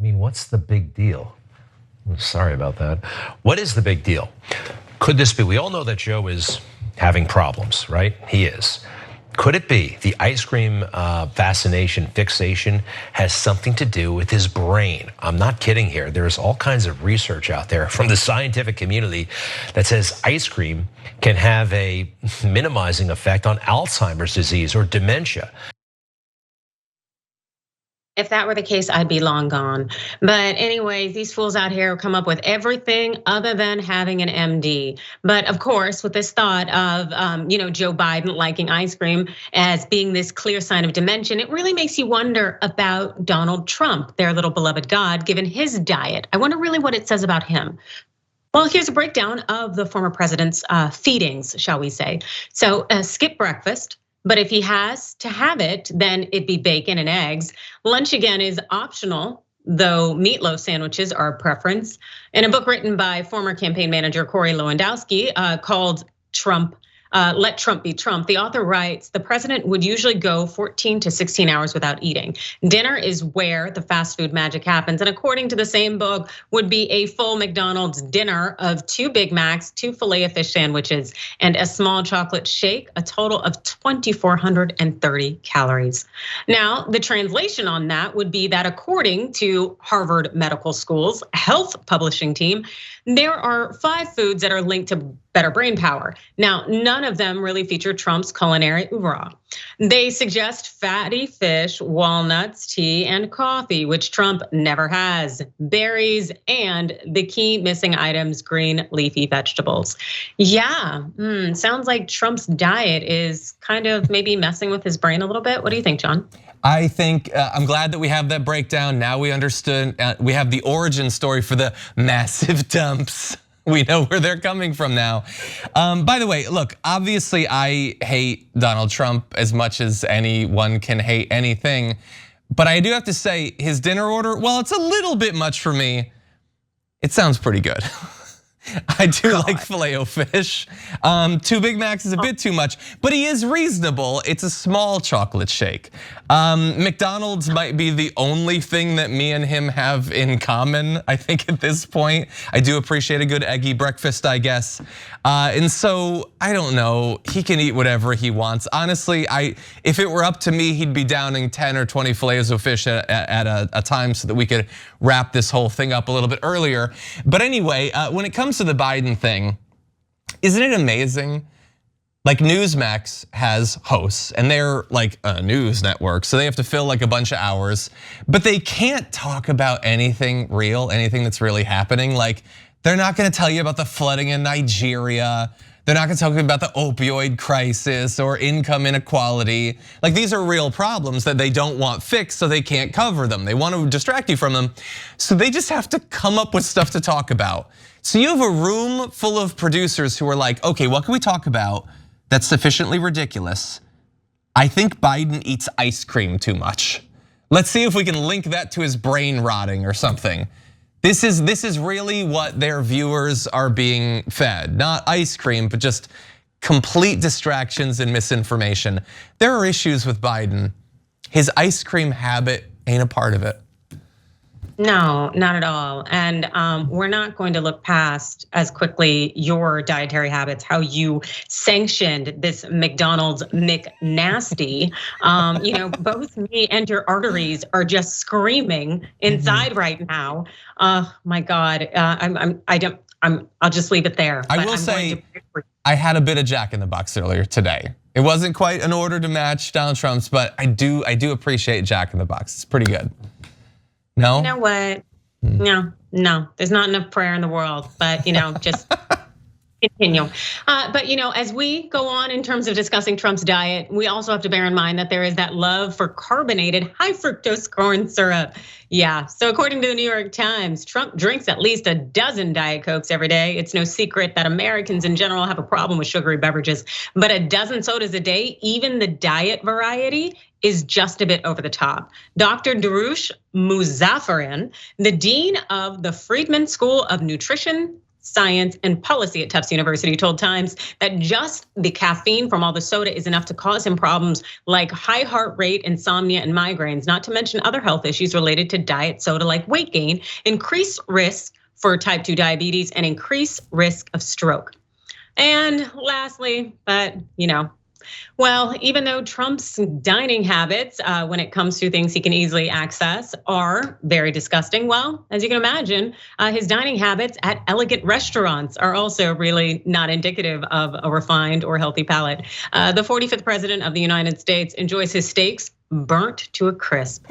I mean, what's the big deal? Sorry about that. What is the big deal? Could this be? We all know that Joe is having problems, right? He is. Could it be the ice cream fascination, fixation has something to do with his brain? I'm not kidding here. There's all kinds of research out there from the scientific community that says ice cream can have a minimizing effect on Alzheimer's disease or dementia. If that were the case, I'd be long gone. But anyways, these fools out here come up with everything other than having an MD. But of course, with this thought of Joe Biden liking ice cream as being this clear sign of dementia, it really makes you wonder about Donald Trump, their little beloved god, given his diet. I wonder really what it says about him. Well, here's a breakdown of the former president's feedings, shall we say. So skip breakfast. But if he has to have it, then it'd be bacon and eggs. Lunch again is optional, though meatloaf sandwiches are a preference. In a book written by former campaign manager Corey Lewandowski called Let Trump Be Trump, the author writes, the president would usually go 14 to 16 hours without eating. Dinner is where the fast food magic happens. And according to the same book, would be a full McDonald's dinner of 2 Big Macs, 2 Filet-O-Fish sandwiches, and a small chocolate shake, a total of 2,430 calories. Now, the translation on that would be that according to Harvard Medical School's health publishing team, there are 5 foods that are linked to better brain power. Now, none of them really feature Trump's culinary oeuvre. They suggest fatty fish, walnuts, tea, and coffee, which Trump never has, berries, and the key missing items, green leafy vegetables. Yeah, sounds like Trump's diet is kind of maybe messing with his brain a little bit. What do you think, John? I think I'm glad that we have that breakdown. Now we understood, we have the origin story for the massive dumps. We know where they're coming from now. By the way, look, obviously I hate Donald Trump as much as anyone can hate anything. But I do have to say his dinner order, well, it's a little bit much for me. It sounds pretty good. I do like Filet-O-Fish. 2 Big Macs is a bit too much, but he is reasonable. It's a small chocolate shake. McDonald's might be the only thing that me and him have in common, I think at this point. I do appreciate a good eggy breakfast, I guess. And so, I don't know, he can eat whatever he wants. Honestly, if it were up to me, he'd be downing 10 or 20 Filets-O-Fish at a time so that we could wrap this whole thing up a little bit earlier. But anyway, when it comes to the Biden thing, isn't it amazing? Like Newsmax has hosts and they're like a news network, so they have to fill like a bunch of hours, but they can't talk about anything real, anything that's really happening. Like they're not gonna tell you about the flooding in Nigeria. They're not gonna talk about the opioid crisis or income inequality. Like these are real problems that they don't want fixed, so they can't cover them. They want to distract you from them. So they just have to come up with stuff to talk about. So you have a room full of producers who are like, okay, what can we talk about that's sufficiently ridiculous? I think Biden eats ice cream too much. Let's see if we can link that to his brain rotting or something. This is really what their viewers are being fed. Not ice cream, but just complete distractions and misinformation. There are issues with Biden. His ice cream habit ain't a part of it. No, not at all. And we're not going to look past as quickly your dietary habits, how you sanctioned this McDonald's McNasty. Both me and your arteries are just screaming inside right now. Oh my God, I'll just leave it there. I will say, I had a bit of Jack in the Box earlier today. It wasn't quite an order to match Donald Trump's, but I do appreciate Jack in the Box. It's pretty good. No? You know what? No, there's not enough prayer in the world, but just continue. But as we go on in terms of discussing Trump's diet, we also have to bear in mind that there is that love for carbonated high fructose corn syrup. Yeah, so according to the New York Times, Trump drinks at least a dozen Diet Cokes every day. It's no secret that Americans in general have a problem with sugary beverages, but a dozen sodas a day, even the diet variety, is just a bit over the top. Dr. Darush Muzaffarian, the dean of the Friedman School of Nutrition, science, and policy at Tufts University told Times that just the caffeine from all the soda is enough to cause him problems like high heart rate, insomnia, and migraines, not to mention other health issues related to diet soda like weight gain, increased risk for type 2 diabetes, and increased risk of stroke. And lastly, but well, even though Trump's dining habits, when it comes to things he can easily access, are very disgusting, well, as you can imagine, his dining habits at elegant restaurants are also really not indicative of a refined or healthy palate. The 45th president of the United States enjoys his steaks burnt to a crisp.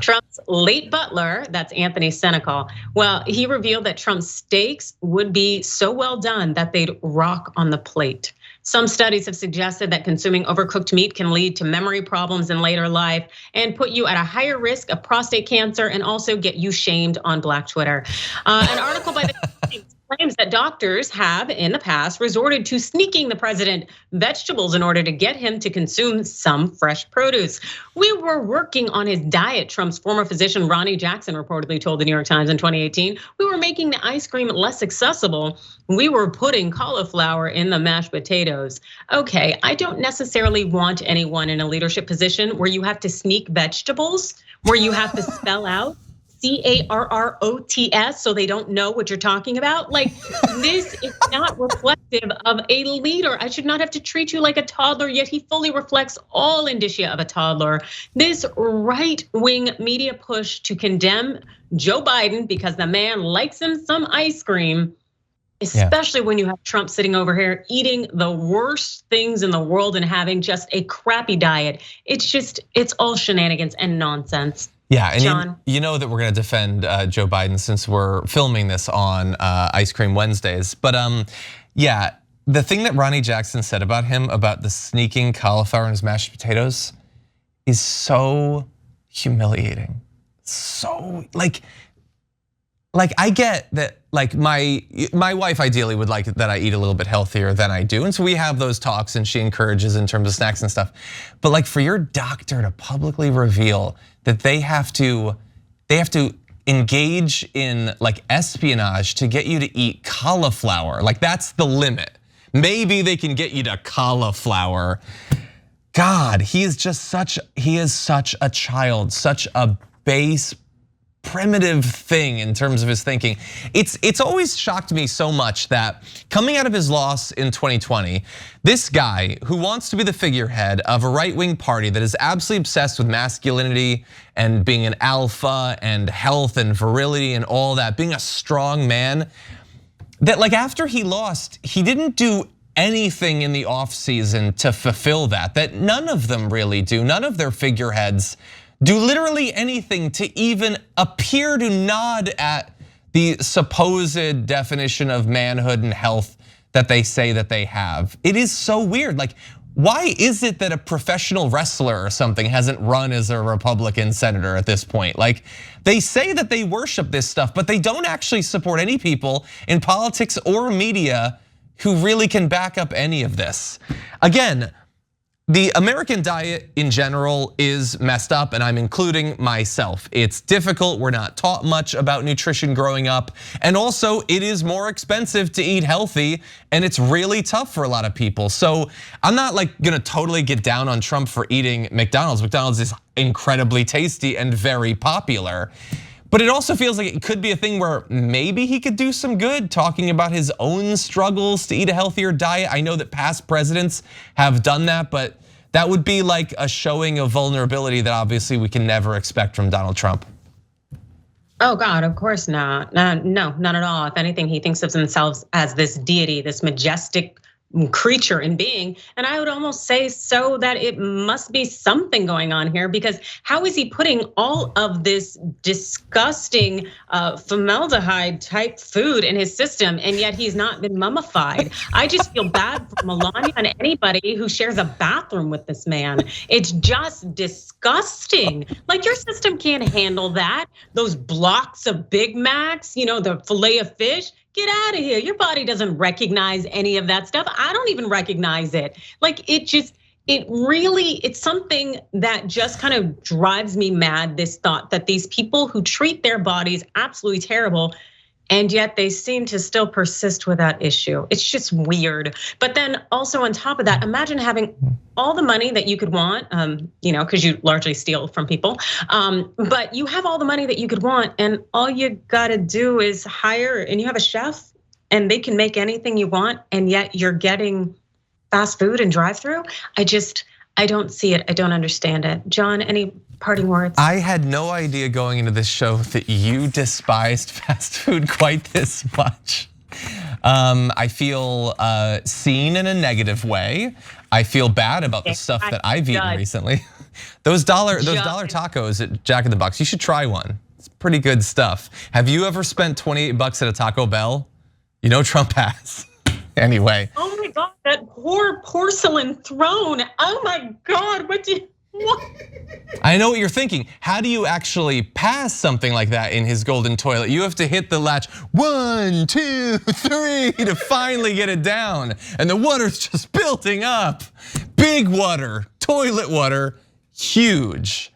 Trump's late butler, that's Anthony Senecal, well, he revealed that Trump's steaks would be so well done that they'd rock on the plate. Some studies have suggested that consuming overcooked meat can lead to memory problems in later life and put you at a higher risk of prostate cancer and also get you shamed on Black Twitter. An article by the claims that doctors have in the past resorted to sneaking the president vegetables in order to get him to consume some fresh produce. We were working on his diet, Trump's former physician Ronnie Jackson reportedly told the New York Times in 2018. We were making the ice cream less accessible. We were putting cauliflower in the mashed potatoes. Okay, I don't necessarily want anyone in a leadership position where you have to sneak vegetables, where you have to spell out CARROTS so they don't know what you're talking about. Like, this is not reflective of a leader. I should not have to treat you like a toddler, yet he fully reflects all indicia of a toddler. This right-wing media push to condemn Joe Biden because the man likes him some ice cream, especially when you have Trump sitting over here eating the worst things in the world and having just a crappy diet. It's all shenanigans and nonsense. Yeah, and you know that we're gonna defend Joe Biden since we're filming this on Ice Cream Wednesdays. But yeah, the thing that Ronnie Jackson said about him, about the sneaking cauliflower in his mashed potatoes, is so humiliating. So like I get that, like my wife ideally would like that I eat a little bit healthier than I do. And so we have those talks and she encourages in terms of snacks and stuff. But like for your doctor to publicly reveal that they have to engage in like espionage to get you to eat cauliflower, like that's the limit. Maybe they can get you to cauliflower. God, he is such a child, such a base, primitive thing in terms of his thinking. It's always shocked me so much that coming out of his loss in 2020, this guy who wants to be the figurehead of a right-wing party that is absolutely obsessed with masculinity and being an alpha and health and virility and all that, being a strong man, that like after he lost, he didn't do anything in the offseason to fulfill that none of them really do. None of their figureheads do literally anything to even appear to nod at the supposed definition of manhood and health that they say that they have. It is so weird. Like, why is it that a professional wrestler or something hasn't run as a Republican senator at this point? Like, they say that they worship this stuff, but they don't actually support any people in politics or media who really can back up any of this. Again, the American diet in general is messed up, and I'm including myself. It's difficult, we're not taught much about nutrition growing up, and also it is more expensive to eat healthy, and it's really tough for a lot of people. So I'm not like gonna totally get down on Trump for eating McDonald's. McDonald's is incredibly tasty and very popular. But it also feels like it could be a thing where maybe he could do some good talking about his own struggles to eat a healthier diet. I know that past presidents have done that, but that would be like a showing of vulnerability that obviously we can never expect from Donald Trump. Oh God, of course not. No, not at all. If anything, he thinks of himself as this deity, this majestic creature and being. And I would almost say so that it must be something going on here, because how is he putting all of this disgusting formaldehyde type food in his system and yet he's not been mummified? I just feel bad for Melania and anybody who shares a bathroom with this man. It's just disgusting. Like, your system can't handle that. Those blocks of Big Macs, the fillet of fish. Get out of here. Your body doesn't recognize any of that stuff. I don't even recognize it. Like, it's something that just kind of drives me mad, this thought that these people who treat their bodies absolutely terrible and yet they seem to still persist with that issue. It's just weird. But then also on top of that, imagine having all the money that you could want, because you largely steal from people. But you have all the money that you could want, and all you gotta do is hire, and you have a chef, and they can make anything you want, and yet you're getting fast food and drive-through. I don't see it. I don't understand it. John, any parting words? I had no idea going into this show that you despised fast food quite this much. I feel seen in a negative way. I feel bad about the stuff that I've eaten recently. Those dollar tacos at Jack in the Box, you should try one. It's pretty good stuff. Have you ever spent 28 bucks at a Taco Bell? You know Trump has. Anyway. Oh my God, that poor porcelain throne. Oh my God, what? I know what you're thinking. How do you actually pass something like that in his golden toilet? You have to hit the latch 1, 2, 3 to finally get it down. And the water's just building up. Big water, toilet water, huge.